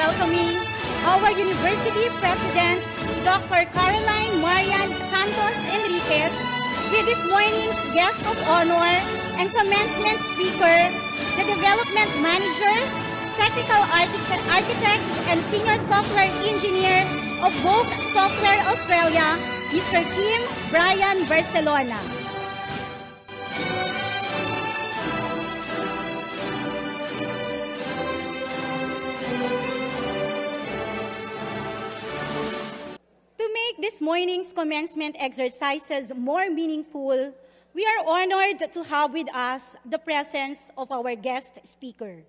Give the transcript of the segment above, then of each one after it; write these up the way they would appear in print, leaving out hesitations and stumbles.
welcoming our University President, Dr. Caroline Marian Santos Enriquez, with this morning's guest of honor and commencement speaker, the Development Manager, Technical Architect, and Senior Software Engineer of Vogue Software Australia, Mr. Kim Brian Barcelona. To make this morning's commencement exercises more meaningful, we are honored to have with us the presence of our guest speaker.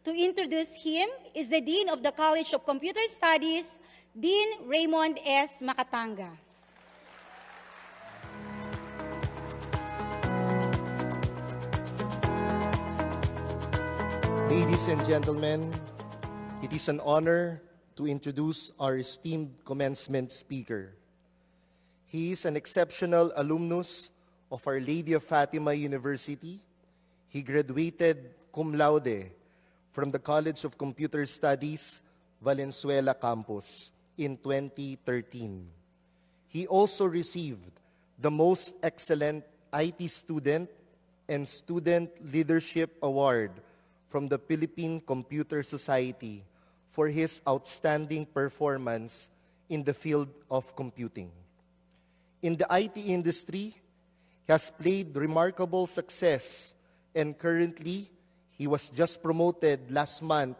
To introduce him is the Dean of the College of Computer Studies, Dean Raymond S. Makatanga. Ladies and gentlemen, it is an honor to introduce our esteemed commencement speaker. He is an exceptional alumnus of Our Lady of Fatima University. He graduated cum laude from the College of Computer Studies, Valenzuela Campus in 2013. He also received the Most Excellent IT Student and Student Leadership Award from the Philippine Computer Society for his outstanding performance in the field of computing. In the IT industry, he has played remarkable success, and currently, he was just promoted last month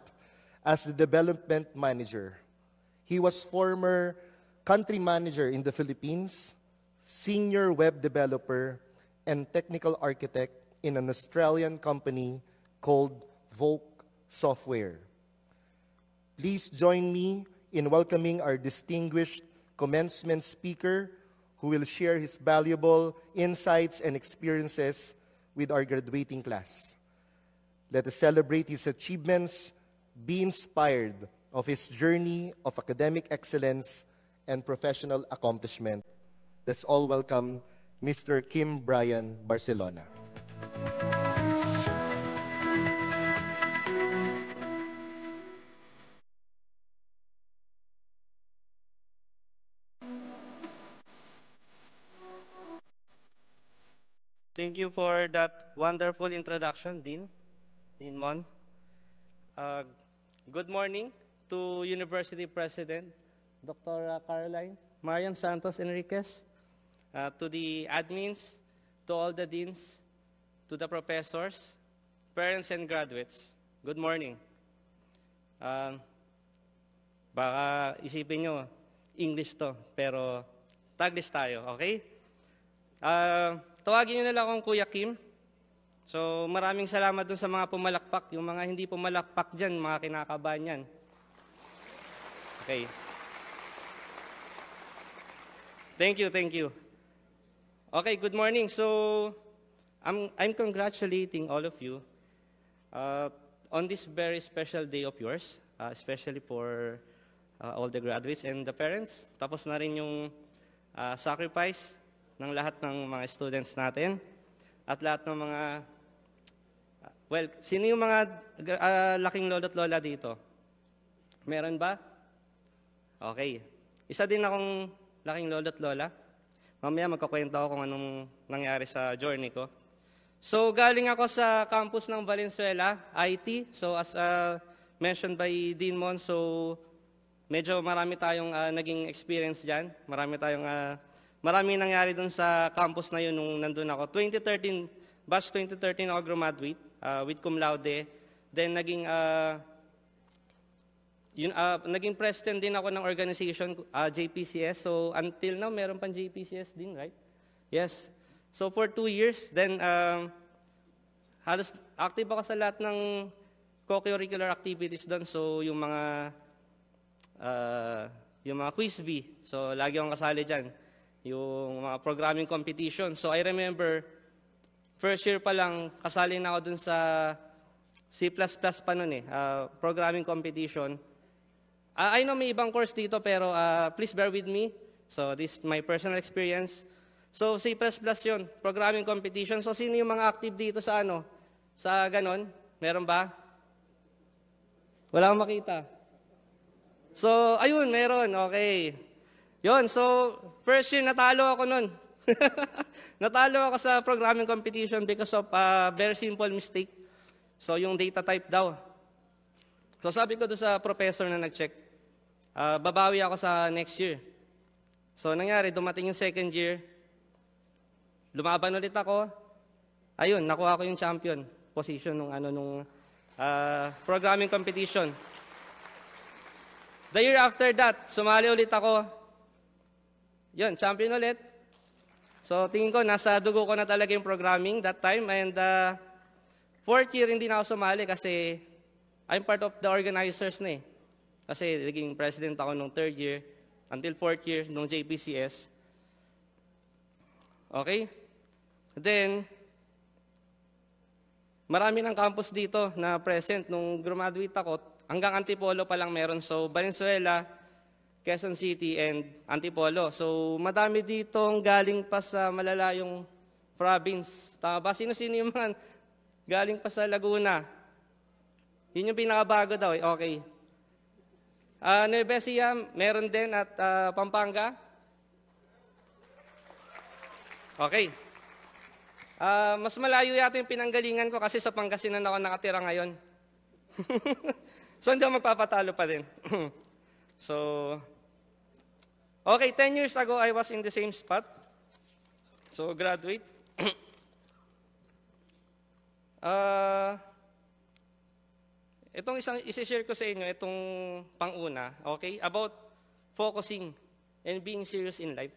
as the Development Manager. He was former Country Manager in the Philippines, Senior Web Developer, and Technical Architect in an Australian company called Vogue Software. Please join me in welcoming our distinguished commencement speaker who will share his valuable insights and experiences with our graduating class. Let us celebrate his achievements, be inspired of his journey of academic excellence and professional accomplishment. Let's all welcome Mr. Kim Brian Barcelona. Thank you for that wonderful introduction, Dean Mon. Good morning to University President, Dr. Caroline Marian Santos Enriquez, to the admins, to all the deans, to the professors, parents, and graduates. Good morning. Baka isipin nyo, English to, pero Taglish tayo, okay? Tawagin nyo na lang akong Kuya Kim. So, maraming salamat dun sa mga pumalakpak. Yung mga hindi pumalakpak dyan, mga kinakabahan yan. Okay. Thank you, thank you. Okay, good morning. So, I'm congratulating all of you on this very special day of yours, especially for all the graduates and the parents. Tapos na rin yung sacrifice ng lahat ng mga students natin at lahat ng mga, well, sino yung mga laking lolo't lola dito? Meron ba? Okay. Isa din akong laking lolo't lola. Mamaya magkakwento ako kung anong nangyari sa journey ko. So, galing ako sa campus ng Valenzuela, IT. So, as mentioned by Dean Mon, so medyo marami tayong naging experience dyan. Maraming nangyari dun sa campus na yun nung nandun ako. 2013, batch 2013 ako graduate with cum laude. Then naging president din ako ng organization, JPCS. So until now, meron pang JPCS din, right? Yes. So for 2 years, then halos active ako sa lahat ng co-curricular activities doon. So yung mga quiz bee, so lagi akong kasali dyan. Yung mga programming competition. So I remember, first year pa lang, kasali na ako dun sa C++ pa nun programming competition. I know may ibang course dito, pero please bear with me. So this is my personal experience. So C++ yun, programming competition. So sino yung mga active dito sa sa ganon? Meron ba? Wala akong makita. So, ayun, meron. Okay. Yun, so, first year, natalo ako nun. Natalo ako sa programming competition because of a very simple mistake. So, yung data type daw. So, sabi ko doon sa professor na nag-check, babawi ako sa next year. So, nangyari, dumating yung second year, lumaban ulit ako, ayun, nakuha ko yung champion position nung programming competition. The year after that, sumali ulit ako. Yun, champion ulit. So, tingin ko, nasa dugo ko na talaga yung programming that time. And fourth year, hindi na ako sumali kasi I'm part of the organizers na eh. Kasi naging president ako nung third year until fourth year nung JPCS. Okay? Then, marami ng campus dito na present. Nung graduate ako, hanggang Antipolo pa lang meron. So, Valenzuela, Quezon City, and Antipolo. So, madami ditong galing pa sa malalayong province. Tama ba? Sino-sino yung mga galing pa sa Laguna? Yun yung pinakabago daw. Okay. Nueva Ecija, meron din at Pampanga. Okay. Mas malayo yata yung pinanggalingan ko kasi sa Pangasinan ako nakatira ngayon. So, hindi ako magpapatalo pa din. So, okay, 10 years ago, I was in the same spot. So, graduate. Itong isi-share ko sa inyo, itong pang-una, okay, about focusing and being serious in life.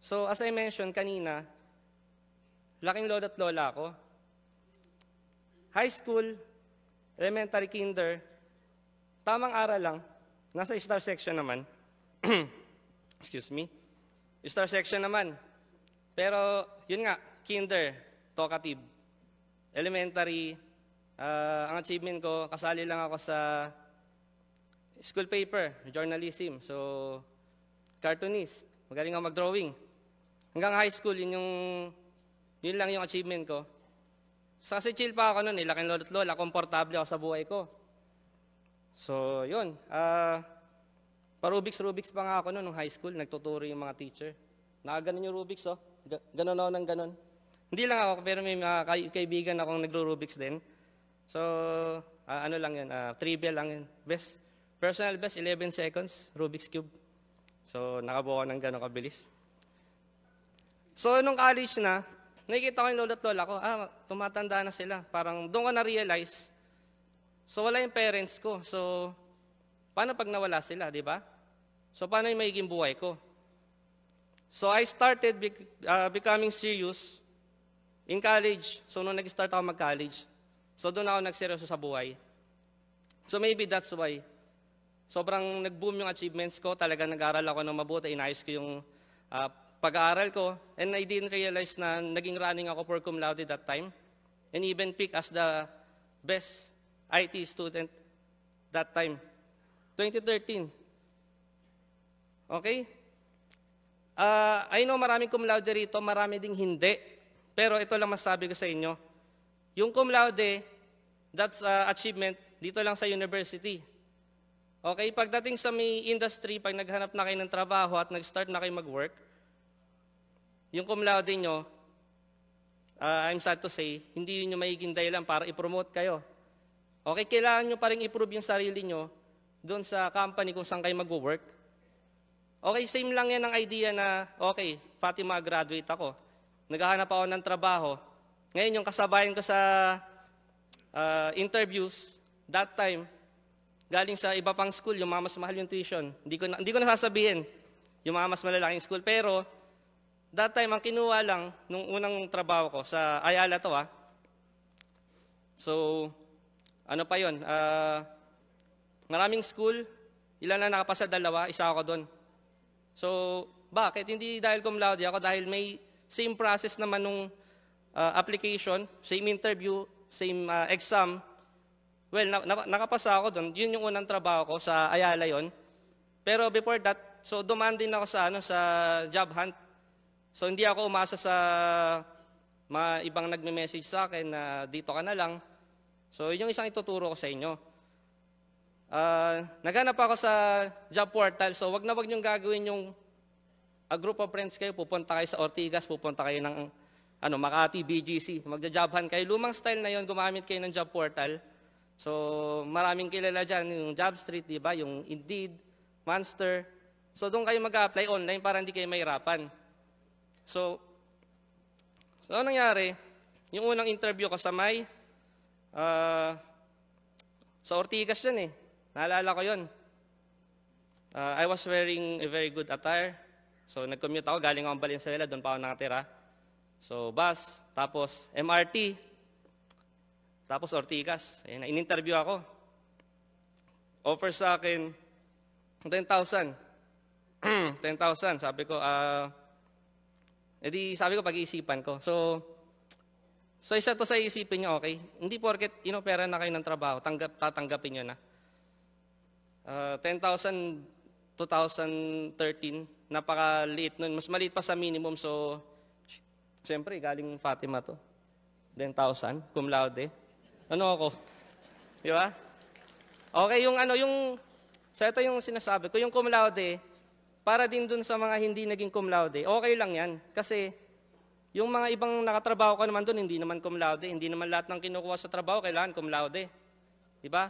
So, as I mentioned kanina, laking lolo't lola ako. High school, elementary, kinder, tamang aral lang, nasa star section naman. Excuse me. Star section naman. Pero, yun nga, kinder, talkative. Elementary, ang achievement ko, kasali lang ako sa school paper, journalism. So, cartoonist. Magaling ako mag-drawing. Hanggang high school, yun lang yung achievement ko. So, kasi chill pa ako nun, laking lolo't lola, komportable ako sa buhay ko. So, yun. Pa-Rubik's pa nga ako nun, nung high school, nagtuturo yung mga teacher. Nakaganon yung Rubik's, oh. Ganon ako ng ganon. Hindi lang ako, pero may mga kaibigan akong nagro-Rubik's din. So, ano lang yun, trivia lang yun. Personal best, 11 seconds, Rubik's Cube. So, nakabuo ko ng gano'ng kabilis. So, nung college na, nakikita ko yung lolo't lola ko, tumatanda na sila. Parang doon ko na-realize, so wala yung parents ko. So, paano pag nawala sila, di ba? So, paano yung magiging buhay ko? So, I started becoming serious in college. So, nung nag-start ako mag-college, so doon ako nagseryoso sa buhay. So, maybe that's why. Sobrang nag-boom yung achievements ko. Talagang nag-aral ako ng mabuti. Inayos ko yung pag-aaral ko. And I didn't realize na naging running ako for cum laude that time. And even picked as the best IT student that time. 2013. Okay? I know maraming cum laude rito, marami ding hindi. Pero ito lang masabi ko sa inyo. Yung cum laude, that's achievement dito lang sa university. Okay? Pagdating sa may industry, pag naghanap na kayo ng trabaho at nag-start na kayo mag-work, yung cum laude nyo, I'm sad to say, hindi yun yung magiging dahilan para i-promote kayo. Okay? Kailangan nyo pa rin i-prove yung sarili nyo doon sa company kung saan kayo mag-work. Okay, same lang yan ang idea na, okay, Fatima, graduate ako. Naghahanap ako ng trabaho. Ngayon, yung kasabayan ko sa interviews, that time, galing sa iba pang school, yung mga mas mahal yung tuition. Hindi ko nasasabihin yung mga mas malalaking school. Pero, that time, ang kinuha lang nung unang trabaho ko sa Ayala to, So, ano pa yun? Maraming school, ilan na nakapasa, 2, isa ako doon. So, bakit? Hindi dahil cum laude ako, dahil may same process naman nung application, same interview, same exam. Well, nakapasa ako doon. Yun yung unang trabaho ko sa Ayala yon. Pero before that, so dumaan din ako sa job hunt. So hindi ako umasa sa mga ibang nagme-message sa akin na dito ka na lang. So yun yung isang ituturo ko sa inyo. naghanap ako sa job portal. So, wag niyong gagawin yung a group of friends kayo, pupunta kayo sa Ortigas, pupunta kayo ng Makati, BGC. Magja-jobhan kayo. Lumang style na yon, gumamit kayo ng job portal. So, maraming kilala dyan, yung Jobstreet, di ba? Yung Indeed, Monster. So, doon kayo mag-apply online para hindi kayo mahirapan. So anong nangyari? Yung unang interview ko sa sa Ortigas yun eh. Naalala ko yun. I was wearing a very good attire. So, nag-commute ako, galing akong Valenzuela, doon pa ako nakatira. So, bus, tapos MRT, tapos Ortigas. Ayun, in-interview ako. Offer sa akin, 10,000. 10,000. Sabi ko, sabi ko, pag-iisipan ko. So isa to sa isipin nyo, okay? Hindi porket inopera na kayo ng trabaho, tatanggapin nyo na. 10,000, 2013, napakaliit nun. Mas maliit pa sa minimum, so, siyempre, galing Fatima to. 10,000, cum laude. Ano ako? Di ba? Okay, so ito yung sinasabi ko, yung cum laude, para din dun sa mga hindi naging cum laude, okay lang yan. Kasi, yung mga ibang nakatrabaho ka naman dun, hindi naman cum laude, hindi naman lahat ng kinukuha sa trabaho, kailangan cum laude. Di ba?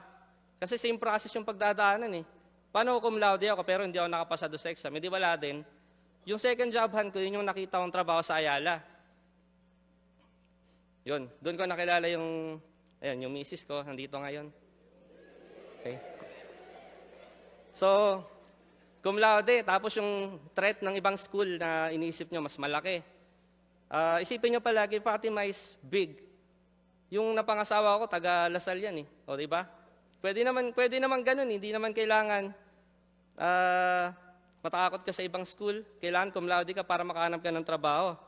Kasi same process yung pagdadaanan eh. Paano cum laude ako pero hindi ako nakapasa doon sa exam? Hindi wala din. Yung second jobhan ko, yun yung nakita kong trabaho sa Ayala. Yun, doon ko nakilala yung misis ko, nandito ngayon. Okay. So, cum laude, tapos yung threat ng ibang school na iniisip nyo mas malaki. Isipin nyo palagi, Fatima is big. Yung napangasawa ko, taga Lasal yan eh. O, diba? Pwede naman ganun, hindi naman kailangan matakot ka sa ibang school. Kailangan cum laude ka para makahanap ka ng trabaho.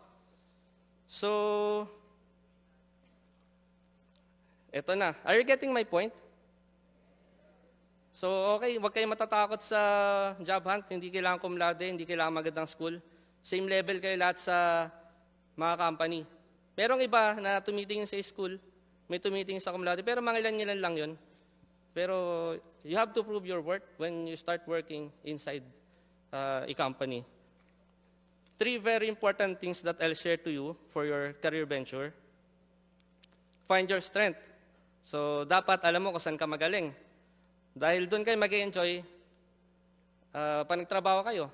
So, eto na. Are you getting my point? So, okay, huwag kayong matatakot sa job hunt. Hindi kailangan cum laude, hindi kailangan magandang school. Same level kayo lahat sa mga company. Merong iba na tumitingin sa school, may tumitingin sa cum laude, pero mga ilan lang yun. Pero you have to prove your worth when you start working inside a company. 3 very important things that I'll share to you for your career venture. Find your strength. So, dapat alam mo kung saan ka magaling. Dahil doon kayo mag-enjoy, pag nagtrabaho kayo.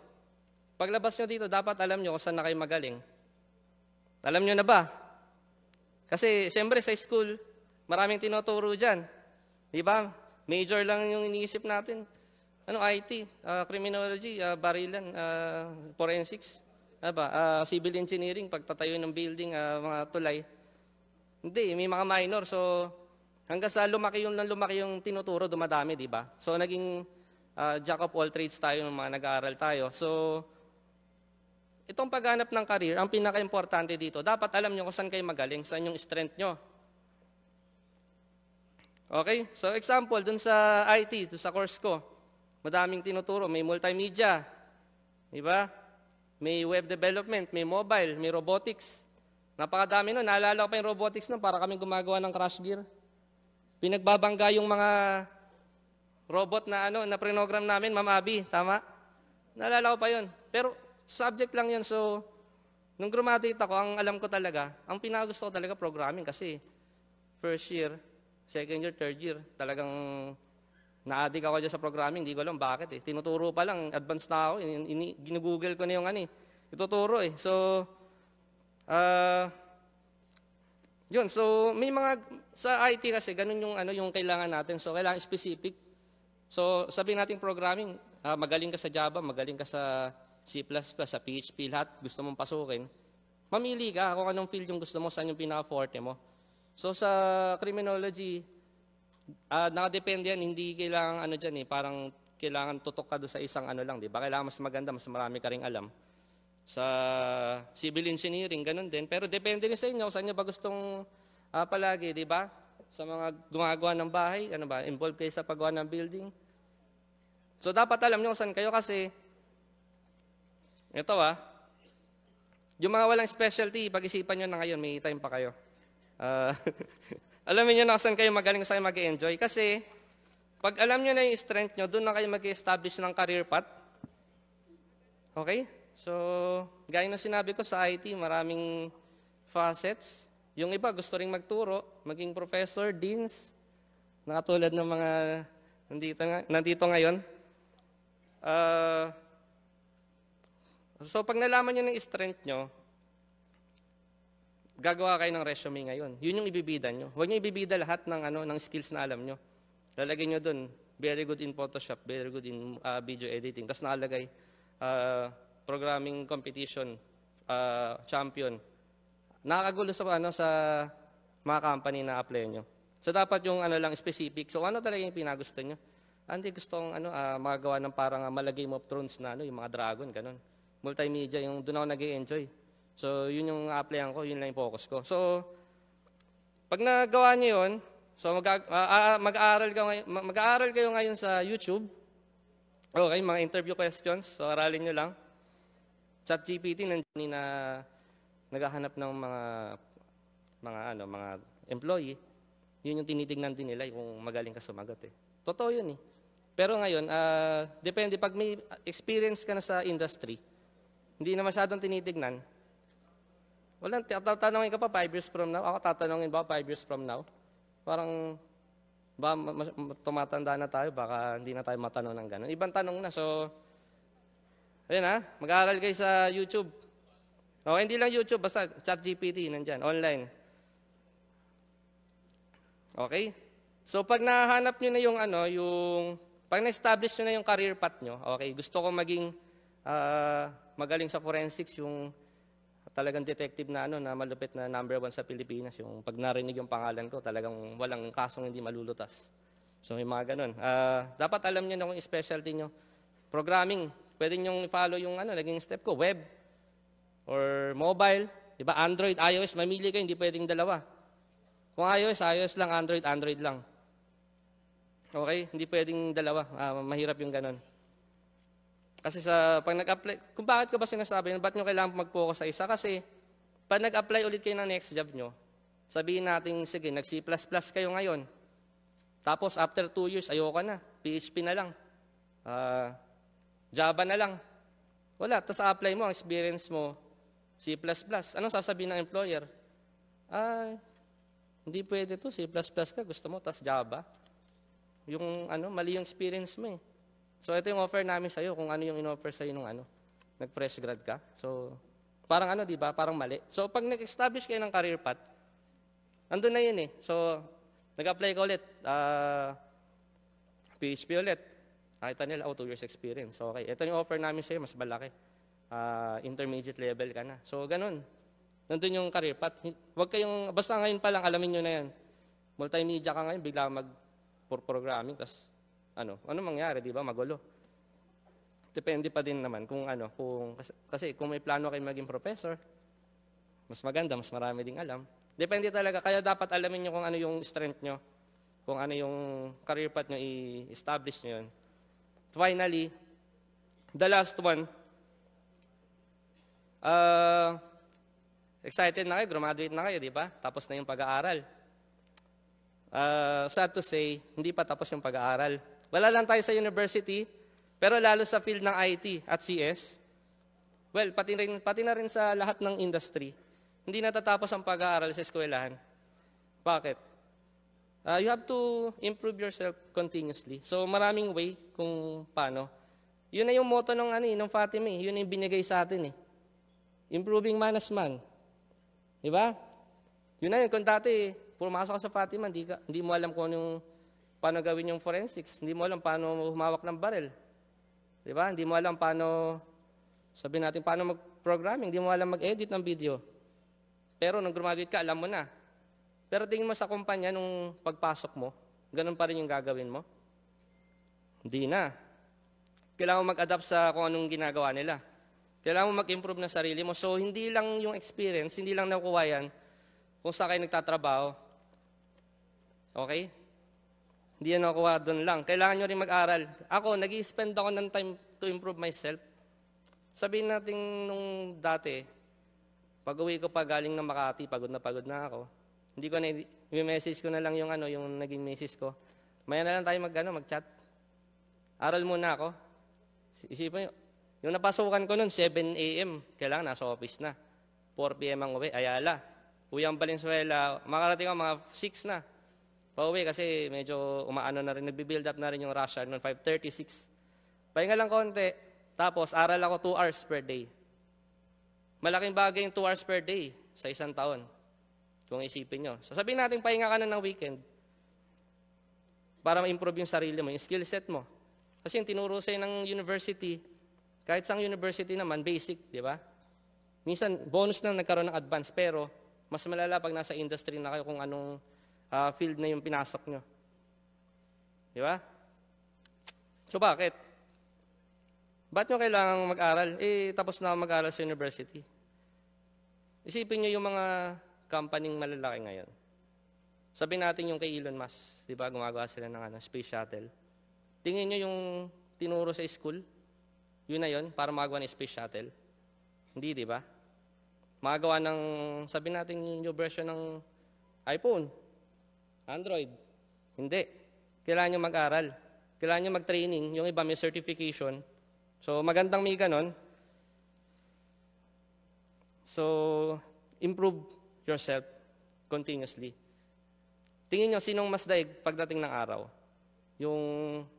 Paglabas nyo dito, dapat alam nyo kung saan na kayo magaling. Alam nyo na ba? Kasi, siyempre, sa school, maraming tinuturo dyan. Di ba? Major lang yung iniisip natin. IT, criminology, barilan, forensics, civil engineering, pagtatayo ng building, mga tulay. Hindi, may mga minor. So, hanggang sa lumaki yung tinuturo, dumadami, di ba? So, naging jack of all trades tayo ng mga nag-aaral tayo. So, itong paghanap ng career, ang pinaka-importante dito, dapat alam nyo kung saan kayo magaling, saan yung strength nyo. Okay? So, example, dun sa IT, dun sa course ko, madaming tinuturo. May multimedia, di ba? May web development, may mobile, may robotics. Napakadami nun. Naalala ko pa yung robotics nun, para kaming gumagawa ng crash gear. Pinagbabangga yung mga robot na na prinogram namin, Ma'am Abby, tama? Naalala ko pa yun. Pero subject lang yun. So, nung graduate ako, ang alam ko talaga, ang pinakagusto ko talaga programming kasi first year, second year, third year, talagang na-addict ako dyan sa programming. Hindi ko alam bakit eh. Tinuturo pa lang, advanced na ako. Ginugoogle ko na yung ituturo eh. So, yun. So, may mga, sa IT kasi, ganun yung kailangan natin. So, kailangan specific. So, sabihin natin programming, magaling ka sa Java, magaling ka sa C++, sa PHP, lahat gusto mong pasukin. Mamili ka kung anong field yung gusto mo, saan yung pinaka-forte mo. So, sa criminology, nakadepende yan, hindi kailangan dyan parang kailangan tutok ka doon sa isang lang, di ba? Kailangan mas maganda, mas marami ka ring alam. Sa civil engineering, ganun din. Pero depende rin sa inyo, saan nyo ba gustong palagi, di ba? Sa mga gumagawa ng bahay, involved kayo sa paggawa ng building. So, dapat alam nyo kung saan kayo kasi, ito yung mga walang specialty, pag-isipan nyo na ngayon, may time pa kayo. Alamin nyo na kung saan kayo magaling, kung saan kayo mag-enjoy. Kasi, Pag alam nyo na yung strength nyo, doon na kayo mag-establish ng career path. Okay? So, gaya ng sinabi ko sa IT, maraming facets. Yung iba gusto ring magturo, maging professor, deans, na katulad ng mga nandito ngayon. So, pag nalaman nyo ng strength nyo, gagawa kayo ng resume ngayon. Yun yung ibibida nyo. Huwag nyo ibibida lahat ng skills na alam nyo. Lalagay nyo dun, very good in Photoshop, very good in video editing. Tapos nakalagay, programming competition, champion. Nakakagulo sa mga company na apply nyo. So dapat yung lang specific. So ano talaga yung pinagusto nyo? Hindi gusto kong magagawa ng parang Game of Thrones na yung mga dragon, ganun. Multimedia, yung doon ako nag-enjoy. So yun yung applyan ko, yun lang yung focus ko. So pag nagawa nyo yun, so mag-aaral kayo ngayon sa YouTube. Okay, mga interview questions. So aralin nyo lang. ChatGPT nandiyan na naghahanap ng mga employee. Yun yung tinitingnan din nila kung magaling ka sumagot eh. Totoo yun eh. Pero ngayon, depende pag may experience ka na sa industry, hindi na masyadong tinitingnan. Walang tatanungin ka pa 5 years from now. Ako tatanungin ba 5 years from now? Parang tumatanda na tayo, baka hindi na tayo matanong ng gano'n. Ibang tanong na. So, ayun mag-aaral kayo sa YouTube. Okay, hindi lang YouTube, basta ChatGPT, nandyan, online. Okay? So, pag nahanap nyo na pag na-establish nyo na yung career path nyo, okay, gusto ko maging magaling sa forensics, yung talagang detective na na malupit na number 1 sa Pilipinas. Yung pag narinig yung pangalan ko, talagang walang kasong hindi malulutas. So may mga ganun. Dapat alam niyo na kung specialty nyo. Programming, pwede nyo i-follow yung naging step ko. Web or mobile. Diba? Android, iOS, mamili kayo, hindi pwedeng dalawa. Kung iOS lang, Android lang. Okay? Hindi pwedeng dalawa. Mahirap yung ganun. Kasi pag nag-apply, kung bakit ko ba sinasabi, ba't nyo kailangan mag-focus sa isa? Kasi, pag nag-apply ulit kayo ng next job nyo, sabihin natin, sige, nag-C++ kayo ngayon. Tapos, after 2 years, ayoko na. PHP na lang. Java na lang. Wala. Tapos, apply mo, ang experience mo, C++. Anong sasabihin ng employer? Hindi pwede to, C++ ka, gusto mo, tapos Java. Yung, mali yung experience mo eh. So, ito yung offer namin sa'yo kung ano yung in-offer sa'yo nung nag-fresh grad ka. So, parang di ba? Parang mali. So, pag nag-establish kayo ng career path, andun na yun eh. So, nag-apply ka ulit. PHP ulit. Nakita nila, 2 years experience. So, okay. Ito yung offer namin sa'yo, mas malaki. Intermediate level ka na. So, ganun. Nandun yung career path. Basta ngayon pa lang, alamin nyo na yan. Multimedia ka ngayon, bigla mag-programming, tas ano mangyari, di ba? Magulo. Depende pa din naman kasi kung may plano kayo maging professor, mas maganda, mas marami ding alam. Depende talaga, kaya dapat alamin nyo kung ano yung strength nyo, kung ano yung career path nyo, i-establish nyo yun. Finally, the last one, excited na kayo, graduate na kayo, di ba? Tapos na yung pag-aaral. Sad to say, hindi pa tapos yung pag-aaral. Wala lang tayo sa university, pero lalo sa field ng IT at CS, well, pati na rin sa lahat ng industry, hindi natatapos ang pag-aaral sa eskwelahan. Bakit? You have to improve yourself continuously. So, maraming way kung paano. Yun na yung motto ng Fatima eh. Yun yung binigay sa atin eh. Improving man as man. Diba? Yun na yun. Kung dati, pumasok ka sa Fatima, hindi mo alam kung paano gawin yung forensics. Hindi mo alam paano humawak ng barel. Diba? Hindi mo alam paano, sabihin natin, paano mag-programming. Hindi mo alam mag-edit ng video. Pero nung graduate ka, alam mo na. Pero tingin mo sa kumpanya nung pagpasok mo, ganun pa rin yung gagawin mo? Hindi na. Kailangan mo mag-adapt sa kung anong ginagawa nila. Kailangan mo mag-improve na sarili mo. So, hindi lang yung experience, hindi lang nakukuha yan kung saan kayo nagtatrabaho. Okay? Hindi yan nakukuha doon lang. Kailangan nyo rin mag-aral. Ako, nag-i-spend ako ng time to improve myself. Sabihin natin nung dati, pag-uwi ko pa galing ng Makati, pagod na ako. Hindi ko na, i-message ko na lang yung naging message ko. Maya na lang tayo mag-chat. Aral muna ako. Isipin nyo, yung napasukan ko noon, 7 a.m., kailangan nasa office na. 4 p.m. ang uwi, Ayala. Uwi ang Valenzuela, makarating ako mga 6 na. Pauwi kasi medyo umaano na rin, nagbi-build up na rin yung rush hour noon, 5:36. Pahinga lang konti, tapos aral ako 2 hours per day. Malaking bagay yung 2 hours per day sa isang taon. Kung isipin nyo. So sabihin natin, pahinga ka na ng weekend para ma-improve yung sarili mo, yung skill set mo. Kasi yung tinuro sa'yo ng university, kahit sa university naman, basic, di ba? Minsan, bonus na nagkaroon ng advance, pero mas malala pag nasa industry na kayo kung anong field na yung pinasok nyo. Di ba? So bakit? Ba't nyo kailangang mag-aral? Tapos na mag-aral sa university. Isipin nyo yung mga company malalaki ngayon. Sabihin natin yung kay Elon Musk, di ba? Gumagawa sila ng space shuttle. Tingin nyo yung tinuro sa school, yun na yun, para magawa ng space shuttle. Hindi, di ba? Magawa ng, sabihin natin yung new version ng iPhone, Android. Hindi. Kailangan nyo mag-aral. Kailangan nyo mag-training. Yung iba may certification. So, magandang may ganon. So, improve yourself continuously. Tingin nyo, sinong mas daig pagdating ng araw? Yung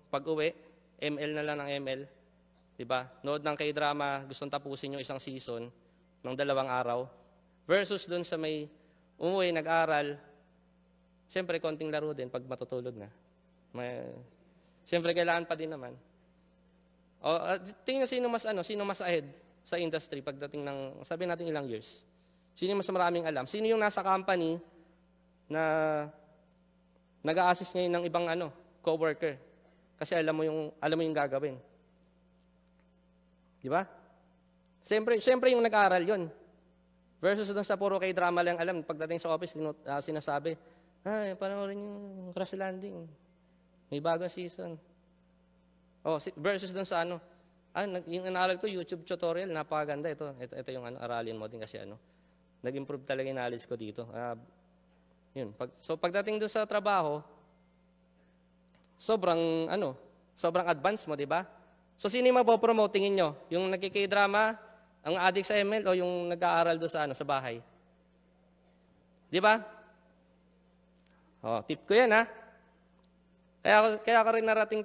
pag-uwi, ML na lang ng ML. Diba? Nood ng K-drama, gustong tapusin yung isang season ng 2 araw. Versus dun sa may umuwi, nag-aral, siyempre, konting laro din pag matutulog na. Siyempre, kailangan pa din naman. Tingin nyo, sino mas ahead sa industry pagdating ng, sabihin natin ilang years? Sino yung mas maraming alam? Sino yung nasa company na nag-a-assist ngayon ng ibang co-worker? Kasi alam mo yung gagawin. Di ba? Siyempre yung nag-aaral yun. Versus doon sa puro K-drama lang alam, pagdating sa office, sinasabi, panoorin yung Crash Landing. May bagong season. Versus doon sa yung inaaral ko, YouTube tutorial, napakaganda. Ito yung aralin mo din kasi nag-improve talaga yung knowledge ko dito. Yun. So pagdating doon sa trabaho, sobrang advanced mo, di ba? So sino yung mapopromote, tingin nyo? Yung nagkik-drama, ang addict sa ML, o yung nag-aaral doon sa bahay? Di ba? Tip ko yan, ha? Kaya ka rin narating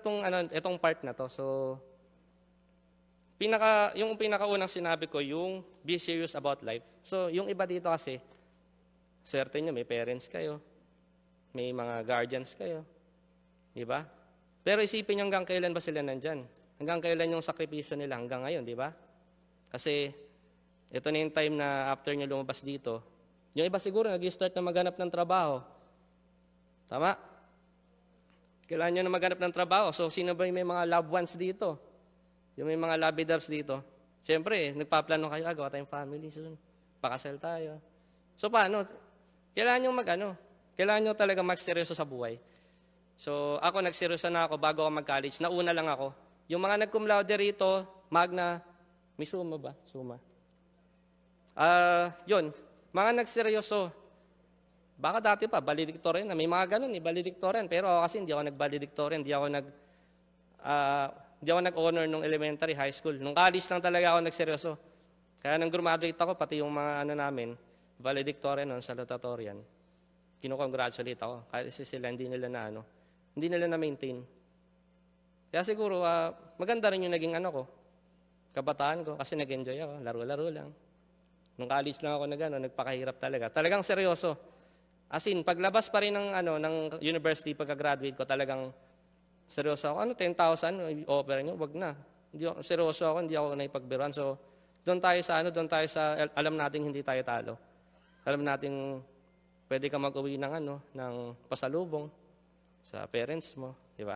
itong part na to. So, yung pinakaunang sinabi ko, yung be serious about life. So, yung iba dito kasi, certain nyo, may parents kayo, may mga guardians kayo. Di ba? Pero isipin nyo hanggang kailan ba sila nandyan? Hanggang kailan yung sakripisyo nila hanggang ngayon, di ba? Kasi, ito na yung time na after nyo lumabas dito, yung iba siguro nag-start na maghanap ng trabaho. Tama? Kailangan nyo na maghanap ng trabaho. So, sino ba yung may mga loved ones dito? Yung may mga lovey-doves dito? Siyempre, nagpaplano kayo, gawa tayong family soon. Pakasal tayo. So, paano? Kailangan nyo kailangan nyo talaga magseryoso sa buhay. So, ako nagseryoso na ako bago ako mag-college. Nauna lang ako. Yung mga nag-cum laude rito, Magna, may suma ba? Suma. Yun, mga nagseryoso. Baka dati pa, valedictorian na. May mga ganun, valedictorian. Pero ako kasi hindi ako nag-valedictorian. Hindi ako nag-honor nung elementary, high school. Nung college lang talaga ako nagseryoso. Kaya nang graduate ako, pati yung mga namin, valedictorian nun, salutatorian. Kino-congratulate ako. Kahit sila hindi nila na-maintain. Kaya siguro, maganda rin yung naging kabataan ko, kasi nag-enjoy ako, laro-laro lang. Nung college lang ako nagpakahirap talaga. Talagang seryoso. As in, paglabas pa rin ng university, pagka-graduate ko, talagang seryoso ako. 10,000, offer nyo, wag na. Seryoso ako, hindi ako naipagbiruan. So, doon tayo sa, alam natin hindi tayo talo. Alam natin, pwede ka mag-uwi ng pasalubong sa parents mo, di ba?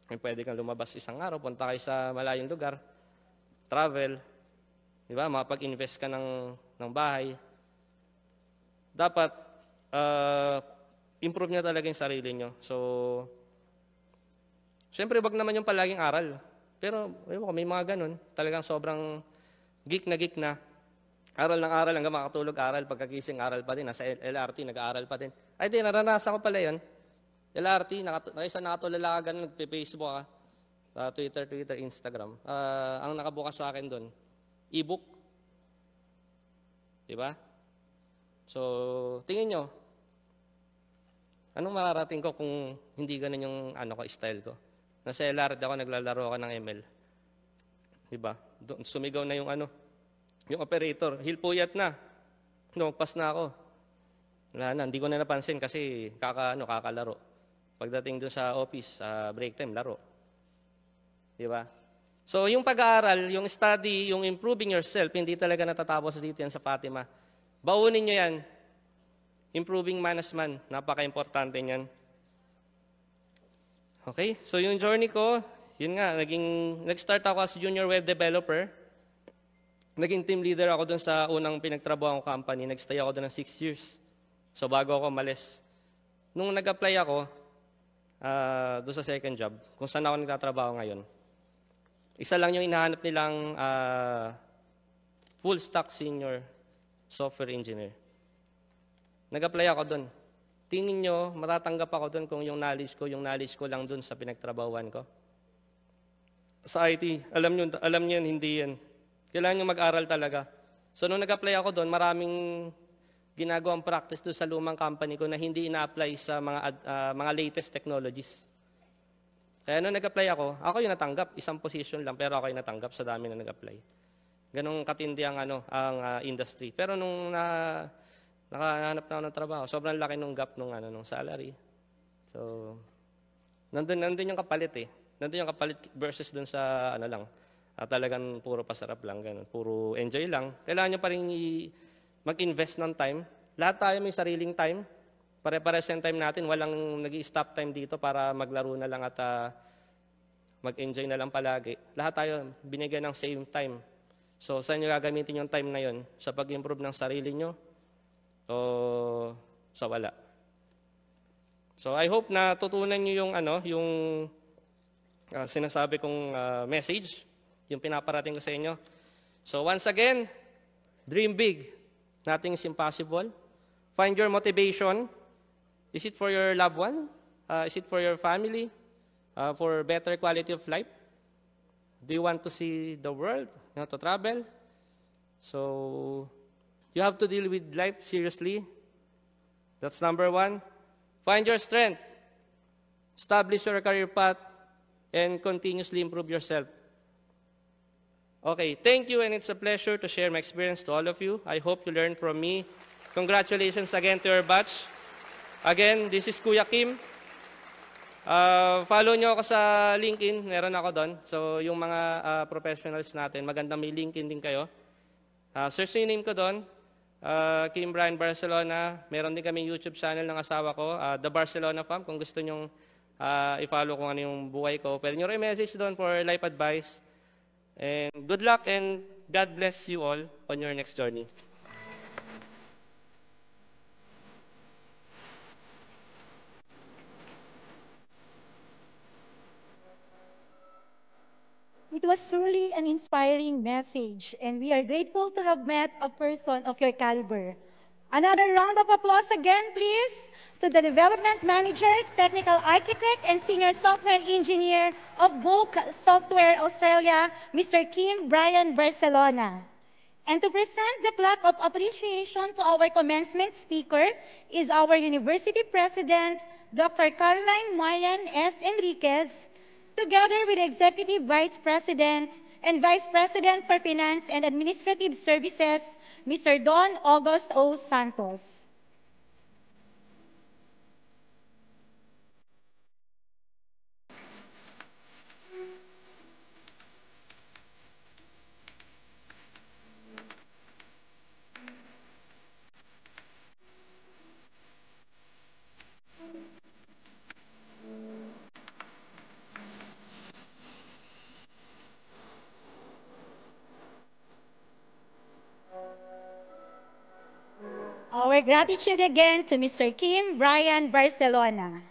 Pwede kang lumabas isang araw, punta kayo sa malayong lugar, travel, di ba? Mapag-invest ka ng bahay. Dapat, improve nyo talaga yung sarili nyo. So, siyempre, wag naman yung palaging aral. Pero, may mga ganun. Talagang sobrang geek na. Aral ng aral, hanggang makatulog aral, pagkagising aral pa din. Nasa LRT, nag-aaral pa din. Ay, di, naranasan ko pala yun. LRT, isa nakatulala ka ganun, nagpe-Facebook ka, Twitter, Instagram. Ang nakabukas sa akin doon, e-book. Diba? So, tingin nyo, anong mararating ko kung hindi ganun yung style ko? Nasa LRT ako, naglalaro ako ng ML. Diba? Sumigaw na yung yung operator, hilpuyat na. Magpas na ako. Wala na, hindi ko na napansin kasi kakalaro. Pagdating doon sa office, break time, laro. Diba? So, yung pag-aaral, yung study, yung improving yourself, hindi talaga natatapos dito yan sa Fatima. Baunin nyo yan. Improving man as man, napaka-importante niyan. Okay, so yung journey ko, yun nga, nag-start ako as junior web developer. Naging team leader ako doon sa unang pinagtrabaho kong company. Nag-stay ako doon ng 6 years. So bago ako umalis. Nung nag-apply ako, doon sa second job, kung saan ako nagtatrabaho ngayon, isa lang yung hinahanap nilang full stack senior software engineer. Nag-apply ako doon. Tingin nyo, matatanggap ako doon kung yung knowledge ko lang doon sa pinagtrabahuan ko. Sa IT, alam nyo hindi yan. Kailangan nyo mag-aral talaga. So nung nag-apply ako doon, maraming ginagawang practice doon sa lumang company ko na hindi ina-apply sa mga latest technologies. Kaya nung nag-apply ako yung natanggap. Isang position lang, pero ako yung natanggap sa dami na nag-apply. Ganong katindi ang industry. Pero nung nakahanap na ako ng trabaho, sobrang laki nung gap nung salary. So, nandun yung kapalit eh. Nandun yung kapalit versus dun sa talagang puro pasarap lang, ganun. Puro enjoy lang. Kailangan nyo pa rin mag-invest ng time. Lahat tayo may sariling time. Pare-pares yung time natin. Walang nag-i-stop time dito para maglaro na lang at mag-enjoy na lang palagi. Lahat tayo binigyan ng same time. So, saan nyo gagamitin yung time na yon? Sa pag-improve ng sarili nyo o sa wala? So, I hope na tutunan nyo yung sinasabi kong message, yung pinaparating ko sa inyo. So, once again, dream big. Nothing is impossible. Find your motivation. Is it for your loved one? Is it for your family? For better quality of life? Do you want to see the world? You want to travel? So, you have to deal with life seriously. That's number one. Find your strength. Establish your career path and continuously improve yourself. Okay, thank you, and it's a pleasure to share my experience to all of you. I hope you learned from me. Congratulations again to your batch. Again, this is Kuya Kim. Follow nyo ako sa LinkedIn, meron ako doon. So, yung mga professionals natin, magandang may LinkedIn din kayo. Search yung name ko doon, Kim Brian Barcelona. Meron din kami YouTube channel ng asawa ko, The Barcelona Fam. Kung gusto nyong i-follow kung ano yung buhay ko, pwede nyo rin message doon for life advice. And good luck and God bless you all on your next journey. It was truly an inspiring message, and we are grateful to have met a person of your caliber. Another round of applause again, please, to the Development Manager, Technical Architect, and Senior Software Engineer of Book Software Australia, Mr. Kim Brian Barcelona. And to present the plaque of appreciation to our commencement speaker is our University President, Dr. Caroline Marian S. Enriquez, together with Executive Vice President and Vice President for Finance and Administrative Services, Mr. Don August O. Santos. Our gratitude again to Mr. Kim Brian Barcelona.